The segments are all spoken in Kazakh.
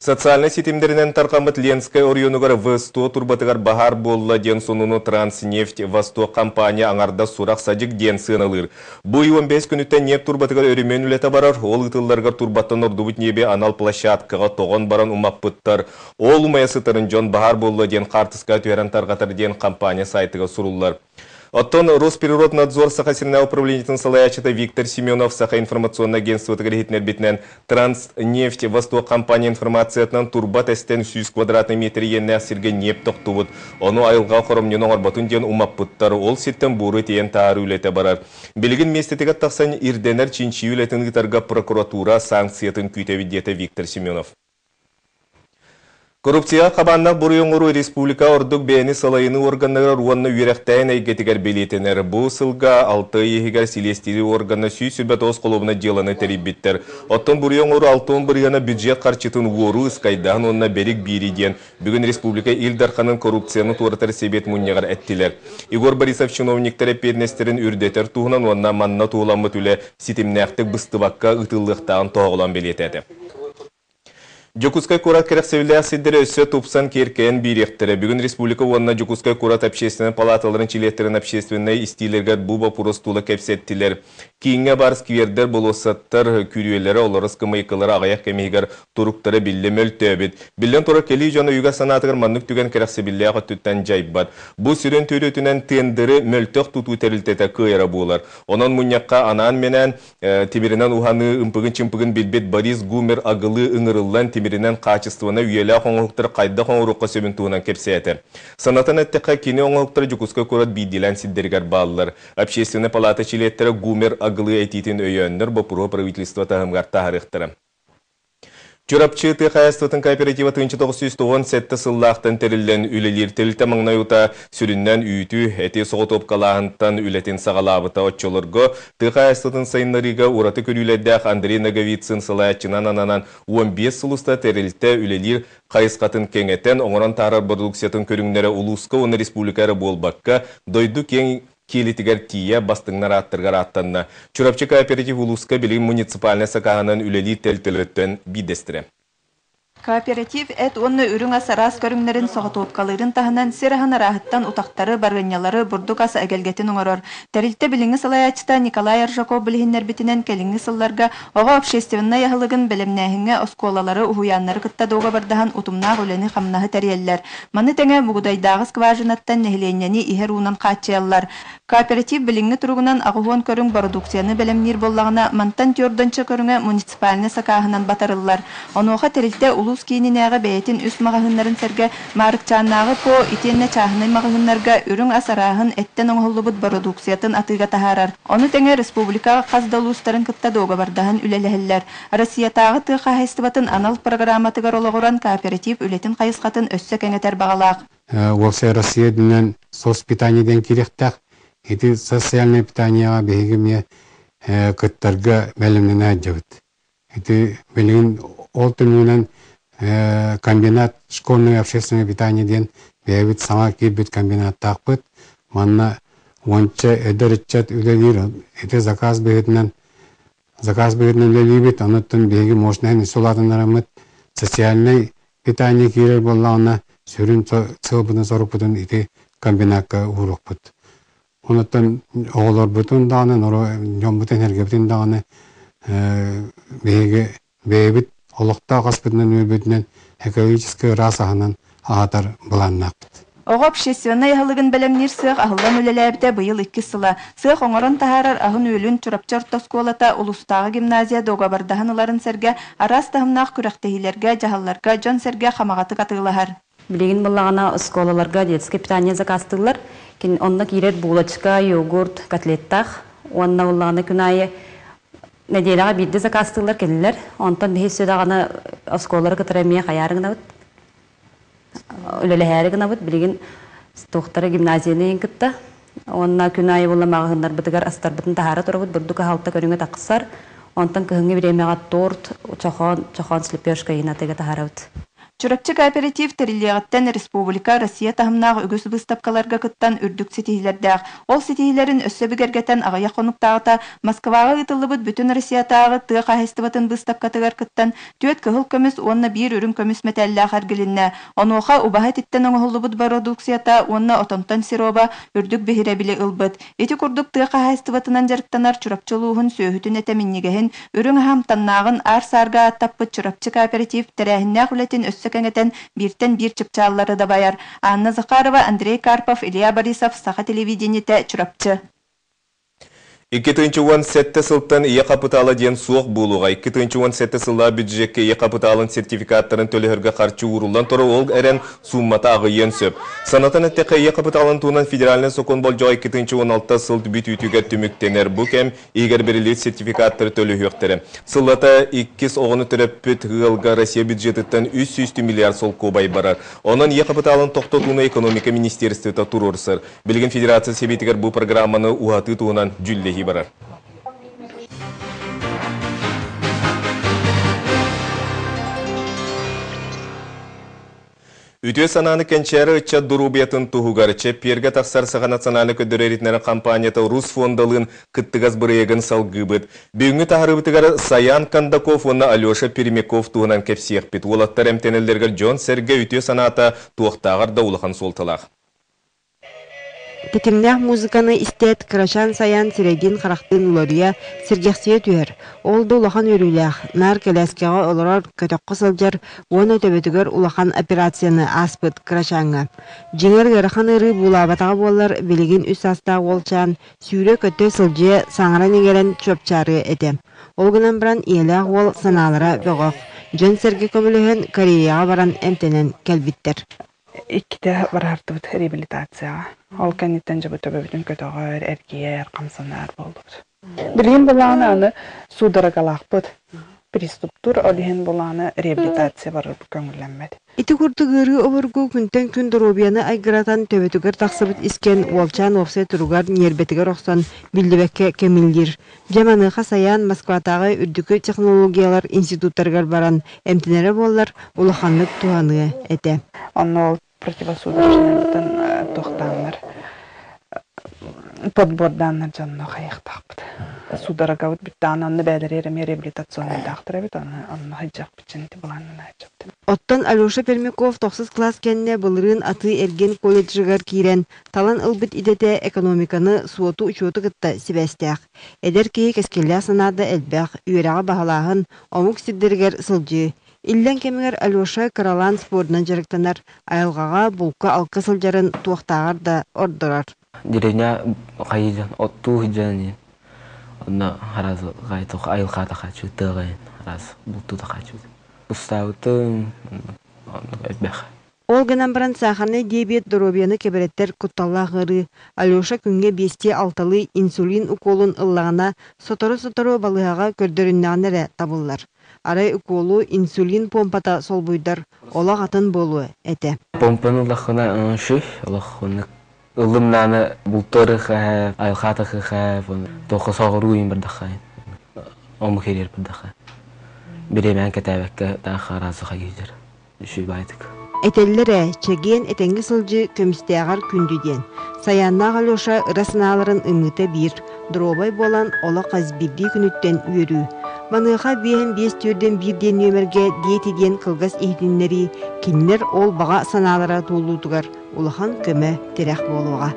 Социальный сетимдеринен тарқамыт Ленскай орионугар В100 турбатыгар бахар болла ден сонуну Транснефть Восток компания аңарда сурақ садик ден сыналыр. Бұй 15 күніттен нефть турбатыгар өрімен үлеті барар, ол ұтылларғар турбаттан ордубыт небе анал площадкаға тоғын баран умаппыттар. Ол умаясытарын жон бахар болла ден қартысқа түйерен тарғатар ден компания сайтыға сурулар. Оттон Росприроднадзор Саха-Сирная управлениетін салаячыта Виктор Семенов Саха информационный агентство тігіргетінер бетінен Транснефть Восток компания информациятынан турбат әстен 100 квадратный метр енне асырге неп тоқтуыд. Оны айылға қорымнен оңарбатын ден умаппыттар ол сеттен бұры тейен тары үлеті барар. Белігін местетігі тақсан ирденер чинчи үлетін ғытарға прокуратура санкциятын күйтевидеті Виктор Семенов. Коррупция қабаннақ бұрыйыңыру республика ордық бәйіні салайыны органнары руанны үйректайын әйгетігер белетінер. Бұл сылға 6 егер селестері органы сүй-сүрбет оз қолуына деланы тәріббеттер. Оттан бұрыйыңыру 6 бұрыйына бюджет қарчытын уору ұскайдан онына берік бейриден. Бүгін республика Илдарханын коррупцияны туаратар себет мұннеғар әттілер. Игор Борисов чиновниктері пернестерін үрдетер туғынан онына манна туғыламы түлі сетімнәқтік бұстыбаққа ұтылықтағын тоғылан белетеді. Жокускай курат керексевілі асидері өсі тупсан керкен бейректері. Бүгін республика онына Жокускай курат общественный палаталарын чилеттерін общественный истилергер бұба пұрыстулы кәпсеттілер. Кейінге барыс квердер болосаттар күрюелері оларыз кымайқылары ағаяқ кәмейгер тұруқтары білі мөлті өбет. Білін тұры келі жоны үйға санатығыр маннық түген керексевілі ағы түттен жайбат. Бұл сүрін төретінен тендері мөлтіқ тұту тәрілтеті көйері болар. Онан мұньяққа анан менен темірінен уханы ұмпығын чымпығын білбет Борис Гумер ағылы ұңырылан темірінен қачыстығына үйелі қоңғықтыр қайда қоңғырыққа сөбін туғынан кепсеті. Санатын әттіққа кені оңғықтыр жүкізгі көрат бейділен сиддергер балылар. Общественный палата чилеттері Гумер ағылы әйтетін өйеннір бұпыру правительство тағымғар тағырықтыры. Чурапчы тыхаястватын кооператива 1997 сыллақтан тәрілден үлелер тәлті маңнайута сүріннен үйті әте соғытып қалағынтан үлетін сағалабыта отчолырғы тыхаястватын сайынларыға ураты көрілердәқ Андрей Наговицын сылаятчынан ананан 15 сылыста тәрілті үлелер қайысқатын кеңеттен оңыран тарар продукциятын көріңнері ұлысқа оны республикары болбаққа дойду кең келетігер тия бастыңнар аттырғар аттанна. Чурапчы кооператив улуска білген муниципальный сақағынан үлелі тәл-тәліттен бидестірі. Кооператив әт онны үрің асарас көріңнерін соғытуып қалырын тағынан сирахын рахыттан утақтары барғынялары бұрдық асы әгелгетін оңырыр. Тәрілті біліңі салаячыта Николай Аржаков білгендер бітінен келіңі сылларға оға общественна яғылығын білімнәхіңе осколалары ұхуяннары қытта доға бардаған ұтымнақ өлені қамнағы тәреллер. Маны тәңе бұғыдайдағы скважинаттан нәхіленені ихер уынан қачыялар. Кооператив біліңі тұрғынан ағуын көрің продукцияны білімнер боллағына мантан тёрдончы көріңі муниципальны сақағынан батарылар. Онуға тәрілті улус кейінінәғы бәйетін үс мағағынларын сәрге марықчаннағы по итенне чағыны мағағынларға үрің асарағын әттен оңғылыбыт продукциятын атыға тахарар. Оны тәңе республикаға қаздалуыстарын кытта доға бардағын үлеләхілләр. Россиятағы тыға хайстыбатын анал программатығар олығыран кооператив үлетін қайысқатын өссі кәңетер бағалақ. Олсы Россия дүнен сос питанияден керектәқ. Эти социальное питание бегеме кыттарга бәлемнен әджәвит. Эти бәлеген ол түнінен комбинат школьное общественное питание ден бәйбіт сама кербіт комбинат тақпыт. Манна онча әдірітчат үлелер. Эти заказ бәйбітінен үлелебет. Аныттын бәйге мощнайны солатын арамыт. Социальное питание керер боллағына сүрін цылбыны сорупытын эти комбинатқа урықпыт. Онаттан оғылар бүтін дағаны, жомбытын әрге бүтін дағаны бейбіт олықта қаспытынан өлбетінен экологический расағынан ағатар бұланнақпыт. Оға общественный яғылығын бәлемнер сық ағылдан өлеләбіті бұйыл 2 сыла. Сық оңырын тағарар ағын өлін чурапчар тосколата ұлыстағы гимназия доға бардағаныларын сәрге арас тағымнақ күрәқтейілерге, жағалларға, жон сәрге қамағаты қатығылағар. Білеген болағына ұсколаларға детский питание закастылар. Онна кирер булочка, йогурт, котлеттах. Онна болағына күнайы неделяға бидді закастылар келілер. Онтан бейі сөдағаны ұсколары кітіремия қаярығына бұд. Өлелі әрігіна бұд. Білеген тоқтары гимназияны ең күтті. Онна күнайы боламағындар бұдығар астар бұтын тағары тұры бұд. Бұрдуға халықта көріңе тақысар. Онтан күхіңе біремеға торт, чохон слепешка енатыға тағары бұд. Чурапчы кооператив терилиягаттан Республика Россия тахымнағы үгіс выставкаларга кыттан үрдік сетихилердәг. Ол сетихилерин өссөбігергетен ағая қонуктағыта Москваға ытылыбыт бүтін Россиятағы тыға қайыстыбатын выставкатыгар кыттан түйет кығыл көміс онна бир үрін көміс металлі ағаргілінне. Онуға убаға титтен оңғылыбыт продукцията онна отонтан сироба үрдік бехире біле ылбыт. Эти курдук тыға қайыстыбатынан жарықтанар чурапчылуғын сөйхүтін этеминнигехин үрін ахам таннағын ар-сарға аттаппыт чурапчы кооператив терәхіннәқ үлетін өссөкәңетен биртен бир чыпчаллары да байар. Анна Захарова, Андрей Карпов, Илья Борисов, Саха телевидениете чурапчы. 2017 сылтан ие капиталы ден суық болуға. 2017 сылла бюджетке ие капиталын сертификаттарын төлігірге қарчы урулдан тұры ол әрен суммата ағыйен сөп. Санатын әттеқі ие капиталын туынан федералinen сокон бол жоға 2016 сылт бүт үтіге түміктенер бұл кәм егер берілет сертификаттары төлігі өқтері. Сыллата 2 оғыны түріппіт ғылға Россия бюджетіттен 300 миллиард сол кобай барар. Onun ие капиталын тоқтатуына экономика министерствета тұрырсыр. Білген федерация себетігер бұл программаны уғаты туынан жүлле barar. Үтө сананы кенчәрі үтчә дұрубиятын тұғығарычы перге тақсарсыға националы көдірерітнері компанията Рус фондалын күттігіз бірегін салғыбыд. Бүгінгі тағырыбытығары Саян Кандаков, оны Алеша Перемеков туғынан кепсиек бит. Олаттар әмтенелдерге Джон Серге үтө саната туықтағыр да улахан солтылақ. Тетимнях музыканы истет Крашан Саян Сирегин характын лория сергексие түйер. Олды улахан өрүлях. Нар келескеға оларар көтөкқы сылжар, оны төбетігер улахан операцияны аспыт Крашанға. Жеңер ғырахан ыры булабатаға болар білігін үс астағы олчан, сүйре көтө сылжы саңыран егерен чөпчары етем. Олғынан біран иелях ол саналыра бөғық. Жөн Серге көміліген Кореяға баран әмтенен кәлбиттер. Ikkide barartıbıt rehabilitasiyaga. Ol kenitten jabı töbebütün kötöğür, ergiyer, qamsanar boldur. Bilgin bolağını anı sudaraqalaqbıt. Pristuptur, olihin bolağını rehabilitasiya barır köngüllenmedi. Ити курдугыры оборгу күнтен күн дробияны айгырatan төбетүгөр таксыбыт искен Волчан Оксе туругар нербетигер оксон билдибекке кемилдир. Жаманыха Саян Москватагы үрдүкө технологиялар институттаргар баран эмтенере боллар улаханлык туаны эте. Онно противосудорожныйдын тохтаннар. Подборданнар жанна кайыктакпыт. Сударагабыт биттан анны бәдеререм реабилитационный дактыры бит анны хайжак биченти буланын айчапты. Оттон Алеша Пермяков 9 класс кенне былырын аты эрген колледжигар кирен талан ылбыт идете экономиканы суоту учету кытта сибестяк. Эдер кии кескелля санады элбэх үйрага бахалаһын омук сиддергер сылжы. Иллен кемигер Алеша Каралан спорынан жарыктанар айылгага булка алка сылжарын туактагар да ордурар. Деревня кайыжан отту хижани. Онна харазы гайток айылгата качу тыгын раз бултуда качу. Устауты эбэх. Олганан баран сахарный диабет дробияны кебереттер кутталлағыры. Алеша күнге 5-6 инсулин уколун ыллағына сотору балыға көрдөрүннәнере табыллар. Арай уколу инсулин помпата сол буйдар олақ атын болу әте. Помпаны лақына шүх, лақына ылымнаны бұлтыры қағып, айылқаты қағып, тоқы сағыру ең бірдіқай. Омы керер бірдіқай. Біремен кәтәбәкке таңға разыға кейдер. Үші байдық. Этеллере чеген этенги сылжы көмістеғар күндүден. Саяннақ Алеша ырасыналарын ыңыты бир, дробай болан ола қазбирди күнүттен үйөрү. Баныға бейін 5 түрден бірден өмірге диетеден кылгас ehtinleri, кинлер ол баға саналара толудугар, улахан көмі терек болуға.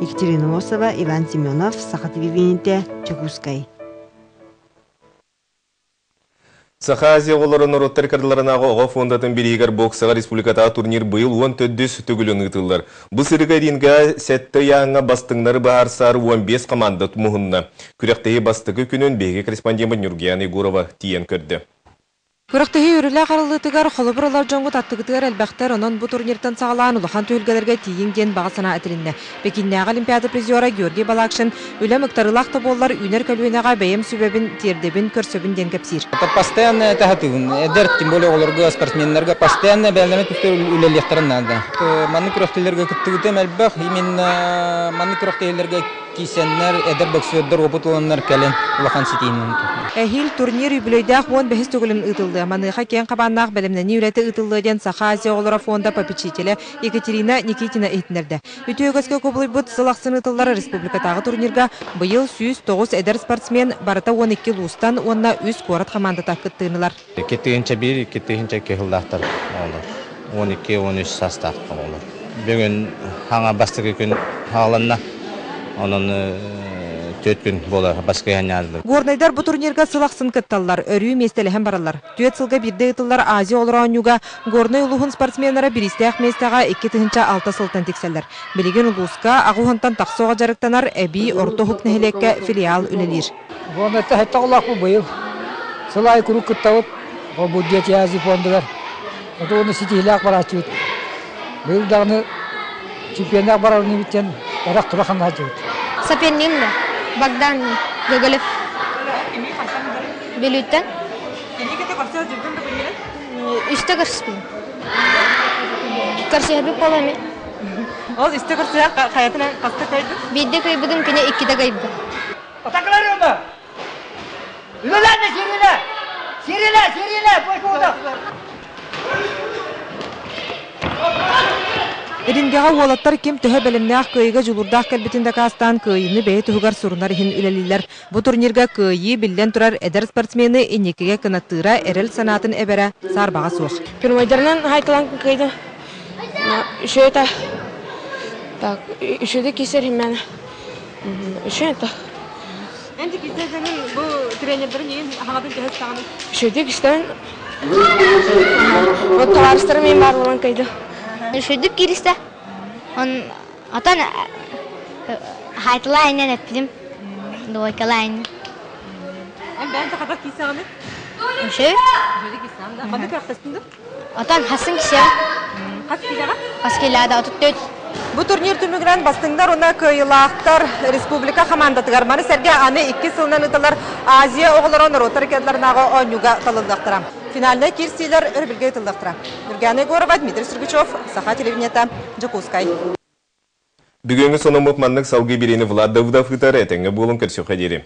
Екатерина Мосова, Иван Семенов, Саха телевидениете, Чекускай. Саха Азия оларын ороттар кардыларынағы оға фондатын берегер боксаға республикатағы турнир бұйыл 14 түгілін ұтылар. Бұл сырыға ринға сәтті яңа бастыңлары бағарсары 15 команда тұмығынна. Күректегі бастығы күнін беге корреспонденті Нургиян Егорова тиен көрді. Күрәктәһи үрелә каралытыгар холыбыралар жоңгы таттыгытыгар әлбәхтәр онон бу турниртан сагалан улахан төгөлгәләргә тиен ген багасына әтелинне. Пекиннәге Олимпиада призеры Георгий Балакшин үлә мактарылакта боллар үнер көлүнәгә бәем сүбәбин тирдебин көрсөбин ден кепсир. Постоянно тахатыгын эдер тем более оларга спортсменнарга постоянно бәйләме түстер үләлектерен алды. Маны күрәктәләргә киттегем әлбәх именно маны күрәктәләргә кисеннер, эдер боксердер, опыт оlanlar кэлен улахан ситинен. Эхил турнир юбилейдах вон бехис түгілін ытылды. Маныха кен қабаннақ бәлімнәні үреті ытылдыден Саха Азия олара фонда попечителі Екатерина Никитина ейтінерді. Үтіөгізгі көбілі бұд сылақсын ытылдары республикатағы турнирға бұйыл 109 әдер спортсмен барыта 12 лустан онна үз қорат командата күттігінілар. Кетігінші бір, кетігінші кехілдақтар олар. 12-13 састақтың олар. Бүгін хаңа бастығы күн хағаланна, оның төт күн болар, басқа яңадылар. Горнайдар бұ турнирға сылақсын кытталар, өрі местеліхен баралар. Түйет сылға бірді ұтылар Азия олыра онюға горнай ұлығын спортсменлары бірістіяқ местаға 2-6 сылтан текселер. Білеген ұлысқа ағуғантан тақсоға жарықтанар әбі орто хук нәхелекке филиал үлелер. Горнайта хәтті олақ бұл бұйыл. Сылай күрі күттауып, ол бұдет язы фондылар. Это оны сетихилақ барачуыд. Бұйыл дағыны чемпионақ барарыны біттен орақ тұрақын ажуыд. Сопернигімді Богдан Гоголев. Белюттен. Үсті көрсіспейм. Көрсіғірбек боламын. Ол үсті көрсіғақ қаятынан қасты қайды? Бейді көйбігін кіне 2-де қайбы. Отақылар енді! Үлеләні, серелі, бой болды! Эдингеға уолаттар кем төһө бәлемнәқ кыйға жулурдақ кәлбетінде кастан кыйыны бәйі түхігар сұрынар ихин үлелілер. Бұ турнирға кыйы білден тұрар әдер спортсмені енекеге кынаттыра әрел санатын әбәрі сарбаға суық. Пирмайдарынан хайтылан кыйды. Үші өті. Үшіді кесер химмәні. Үші өті. Әнді кестердің бұл тренердерін ең хағадың кәхіс тағаны? Үшіді кестерін. Бұл таларыстары мен барлығын кыйды.Üşüdük girişte. Atan haytıla aynen ettim. Doykala aynen. Ben de kadar kisağını?Üşü?Üşüdü kisağını. Bana kırktasındı? Atan hasın kisağını. Kaç kilağa? Askilada 34. Bu turnir tümügüren bastınlar ona kıyılağıqtar Respublika komandatıgar. Manı serge anı 2 sılından ıtılar Azia oğulların rotar kedlarınağı oynuga kalıldıqtıram. Finalda kirsiler örbilge ıtıldıqtıram. Nurgane Gorova, Dmitry Surguchov, Saha Televideniyata, Jakutskay. Бүгінгі сонымық маннық салғы берені Влад Давыдов ұтары әтіңі болын кірсіқ әдері.